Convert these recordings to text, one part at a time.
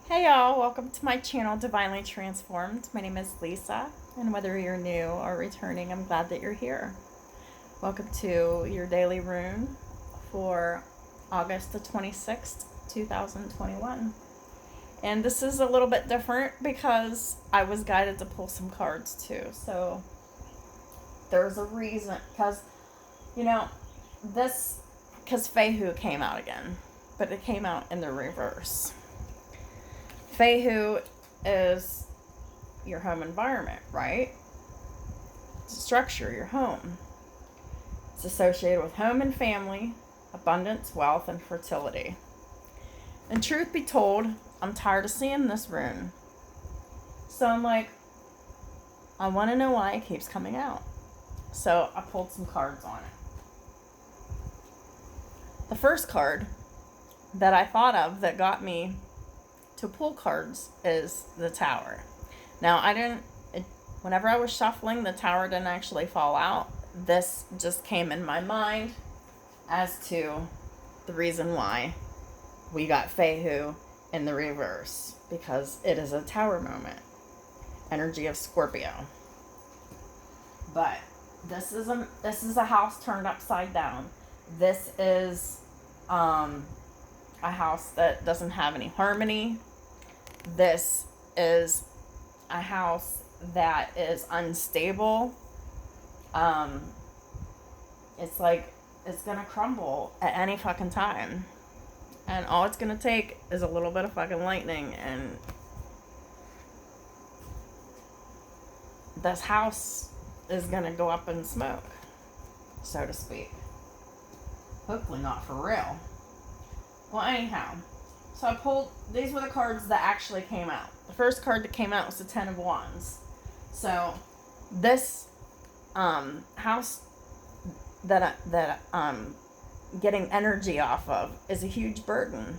Hey y'all, welcome to my channel, Divinely Transformed. My name is Lisa, and whether you're new or returning, I'm glad that you're here. Welcome to your daily rune for August the 26th, 2021. And this is a little bit different because I was guided to pull some cards too. So there's a reason, because, because Fehu came out again, but it came out in the reverse. Fehu is your home environment, right? Structure, your home. It's associated with home and family, abundance, wealth, and fertility. And truth be told, I'm tired of seeing this rune. So I'm like, I want to know why it keeps coming out. So I pulled some cards on it. The first card that I thought of that got me to pull cards is the Tower. Now, whenever I was shuffling, the Tower didn't actually fall out. This just came in my mind as to the reason why we got Fehu in the reverse, because it is a Tower moment. Energy of Scorpio. But this is a house turned upside down. This is a house that doesn't have any harmony. This is a house that is unstable. It's like it's gonna crumble at any fucking time. And all it's gonna take is a little bit of fucking lightning, and this house is gonna go up in smoke, so to speak. Hopefully not for real. Well, anyhow, so these were the cards that actually came out. The first card that came out was the Ten of Wands. So this house that I'm getting energy off of is a huge burden.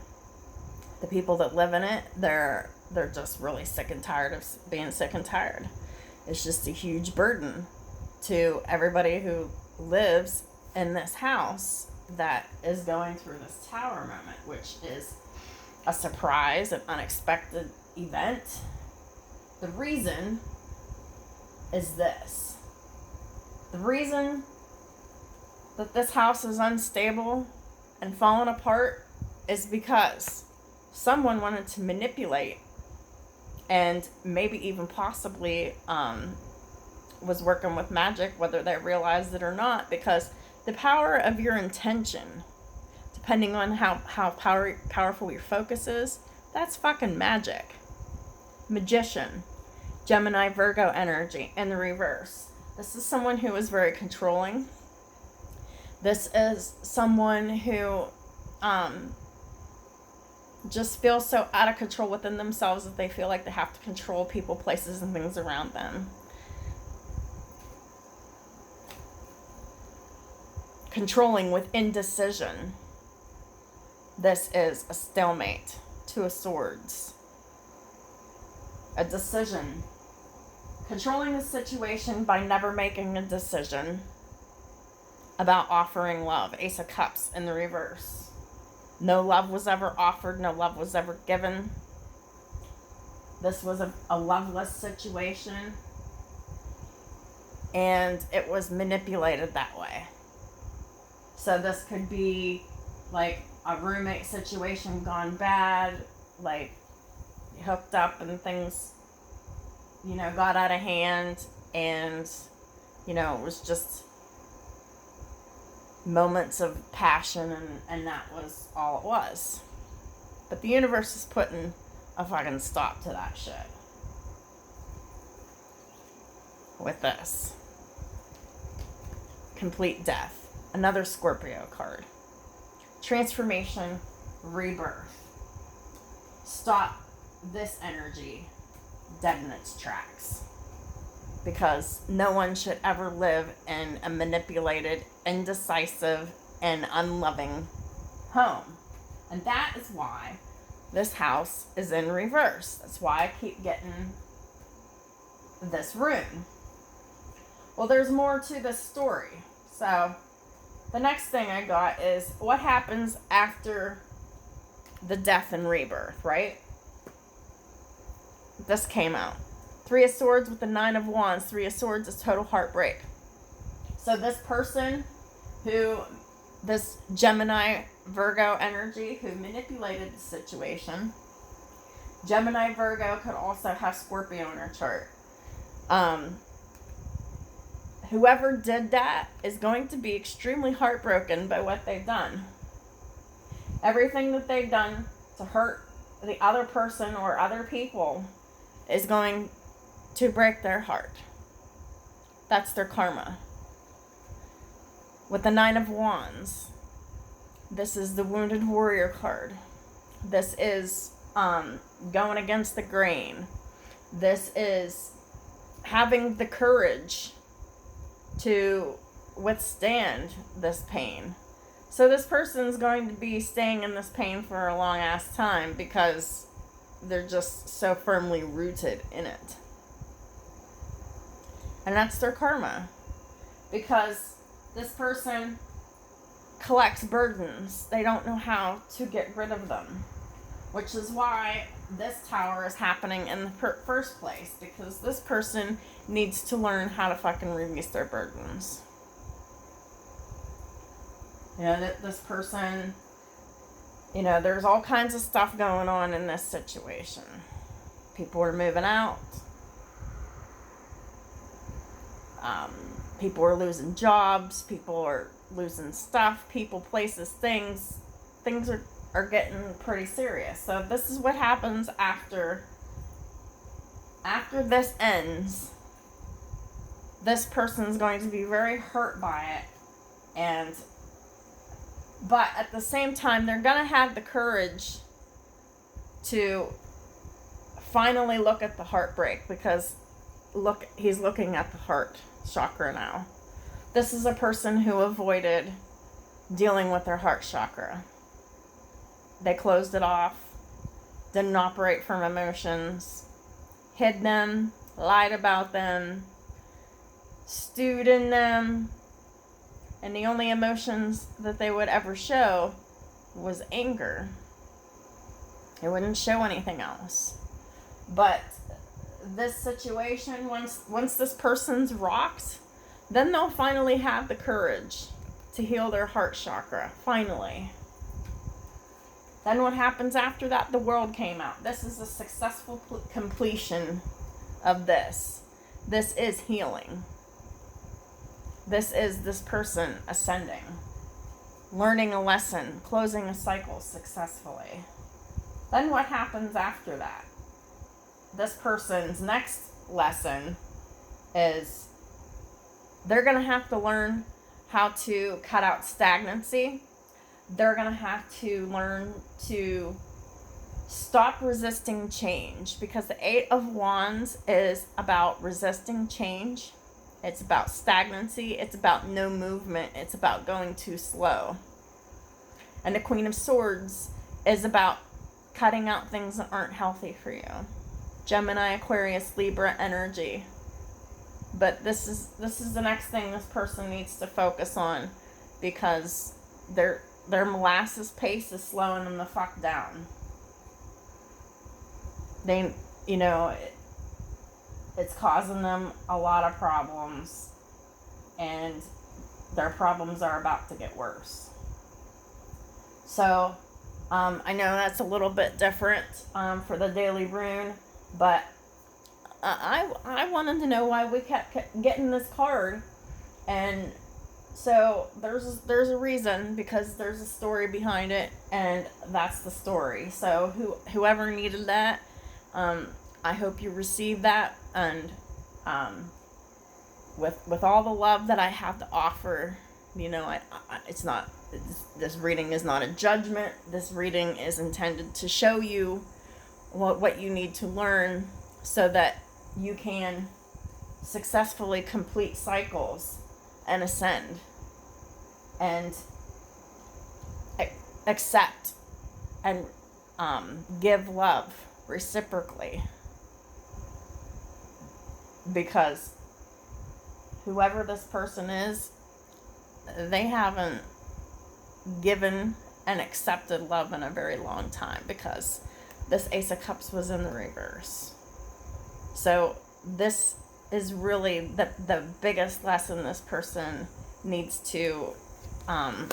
The people that live in it, they're just really sick and tired of being sick and tired. It's just a huge burden to everybody who lives in this house that is going through this Tower moment, which is a surprise, an unexpected event. The reason is this. The reason that this house is unstable and falling apart is because someone wanted to manipulate and maybe even possibly was working with magic, whether they realized it or not, because the power of your intention, depending on how powerful your focus is, that's fucking magic. Magician, Gemini, Virgo energy in the reverse. This is someone who is very controlling. This is someone who just feels so out of control within themselves that they feel like they have to control people, places, and things around them. Controlling with indecision. This is a stalemate, Two of Swords. A decision. Controlling the situation by never making a decision about offering love. Ace of Cups in the reverse. No love was ever offered. No love was ever given. This was a loveless situation. And it was manipulated that way. So this could be like a roommate situation gone bad, like hooked up and things, got out of hand, and, it was just moments of passion, and that was all it was. But the universe is putting a fucking stop to that shit with this. Complete death. Another Scorpio card. Transformation, rebirth. Stop this energy dead in its tracks. Because no one should ever live in a manipulated, indecisive, and unloving home. And that is why this house is in reverse. That's why I keep getting this rune. Well, there's more to this story. So the next thing I got is what happens after the death and rebirth, right? this came out. 3 of Swords with the 9 of Wands. 3 of Swords is total heartbreak. So this person this Gemini, Virgo energy who manipulated the situation. Gemini, Virgo could also have Scorpio in her chart. Whoever did that is going to be extremely heartbroken by what they've done. Everything that they've done to hurt the other person or other people is going to break their heart. That's their karma. With the 9 of Wands, this is the Wounded Warrior card. This is going against the grain. This is having the courage to withstand this pain. So this person's going to be staying in this pain for a long ass time because they're just so firmly rooted in it. And that's their karma. Because this person collects burdens. They don't know how to get rid of them. Which is why this tower is happening in the first place. Because this person needs to learn how to fucking release their burdens. You know, that this person, you know, there's all kinds of stuff going on in this situation. People are moving out. People are losing jobs. People are losing stuff. People, places, things. Things are getting pretty serious. So this is what happens after this ends. This person's going to be very hurt by it. But at the same time, they're going to have the courage to finally look at the heartbreak. Because he's looking at the heart chakra now. This is a person who avoided dealing with their heart chakra. They closed it off, didn't operate from emotions, hid them, lied about them, stewed in them, and the only emotions that they would ever show was anger. They wouldn't show anything else. But this situation, once this person's rocked, then they'll finally have the courage to heal their heart chakra. Finally. Then what happens after that? The World came out. This is a successful completion of this. This is healing. This is this person ascending. Learning a lesson. Closing a cycle successfully. Then what happens after that? This person's next lesson is they're going to have to learn how to cut out stagnancy. They're going to have to learn to stop resisting change, because the 8 of Wands is about resisting change. It's about stagnancy. It's about no movement. It's about going too slow. And the Queen of Swords is about cutting out things that aren't healthy for you. Gemini, Aquarius, Libra energy. But this is the next thing this person needs to focus on, because their molasses pace is slowing them the fuck down. They, you know, it's causing them a lot of problems, and their problems are about to get worse. So, I know that's a little bit different for the daily rune, but I wanted to know why we kept getting this card, and so there's a reason, because there's a story behind it, and that's the story. So whoever needed that, I hope you receive that, and with all the love that I have to offer, you know, this reading is not a judgment. This reading is intended to show you what you need to learn so that you can successfully complete cycles and ascend and accept and give love reciprocally, because whoever this person is, they haven't given and accepted love in a very long time, because this Ace of Cups was in the reverse. So this is really the biggest lesson this person needs to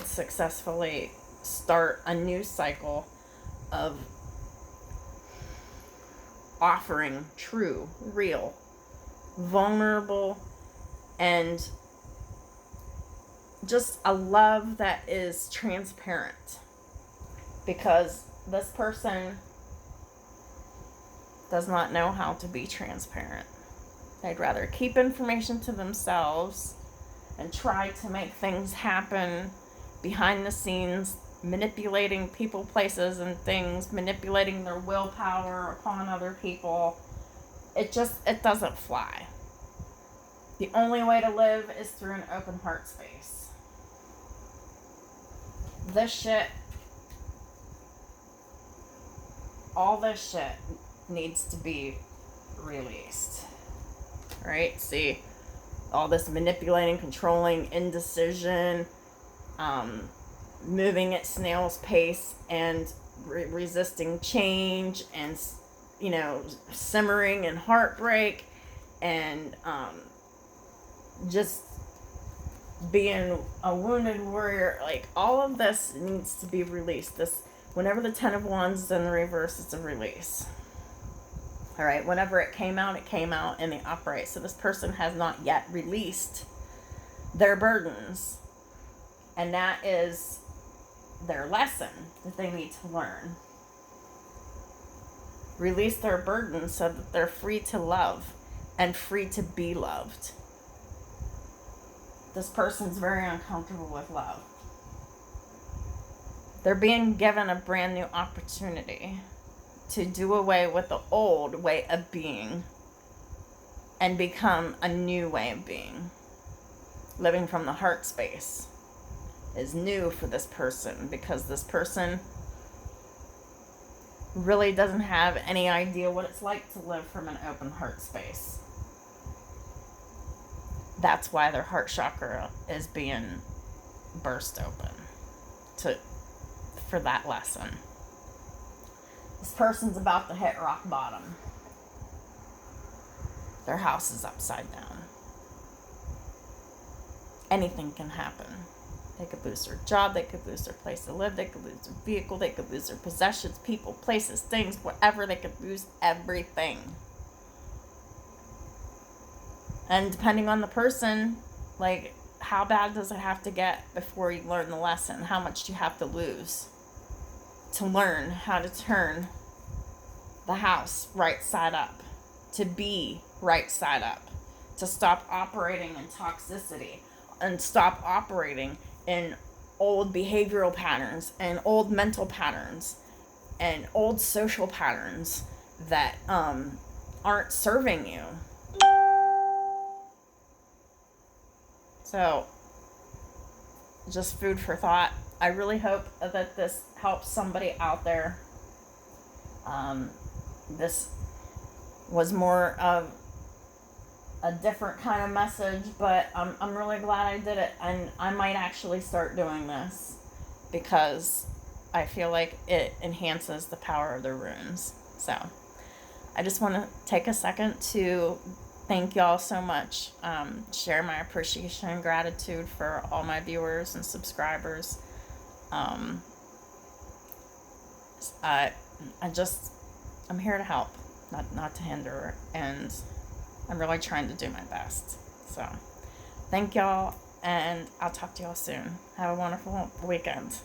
successfully start a new cycle of offering true, real, vulnerable, and just a love that is transparent. Because this person does not know how to be transparent. They'd rather keep information to themselves and try to make things happen behind the scenes, manipulating people, places, and things, manipulating their willpower upon other people. It doesn't fly. The only way to live is through an open heart space. All this shit needs to be released. Right? See, all this manipulating, controlling, indecision, moving at snail's pace, and resisting change, and simmering in heartbreak, and just being a wounded warrior. Like, all of this needs to be released. Whenever the Ten of Wands is in the reverse, it's a release. All right, whenever it came out in the upright. So this person has not yet released their burdens. And that is their lesson that they need to learn. Release their burdens so that they're free to love and free to be loved. This person's very uncomfortable with love. They're being given a brand new opportunity to do away with the old way of being and become a new way of being. Living from the heart space is new for this person, because this person really doesn't have any idea what it's like to live from an open heart space. That's why their heart chakra is being burst open for that lesson. This person's about to hit rock bottom. Their house is upside down. Anything can happen. They could lose their job, they could lose their place to live, they could lose their vehicle, they could lose their possessions, people, places, things, whatever. They could lose everything. And depending on the person, like, how bad does it have to get before you learn the lesson? How much do you have to lose to learn how to turn the house right side up, to be right side up, to stop operating in toxicity and stop operating in old behavioral patterns and old mental patterns and old social patterns that aren't serving you? So, just food for thought. I really hope that this helps somebody out there. This was more of a different kind of message, but I'm really glad I did it, and I might actually start doing this because I feel like it enhances the power of the runes. So I just want to take a second to thank y'all so much. Share my appreciation and gratitude for all my viewers and subscribers. I'm here to help, not to hinder, and I'm really trying to do my best. So thank y'all, and I'll talk to y'all soon. Have a wonderful weekend.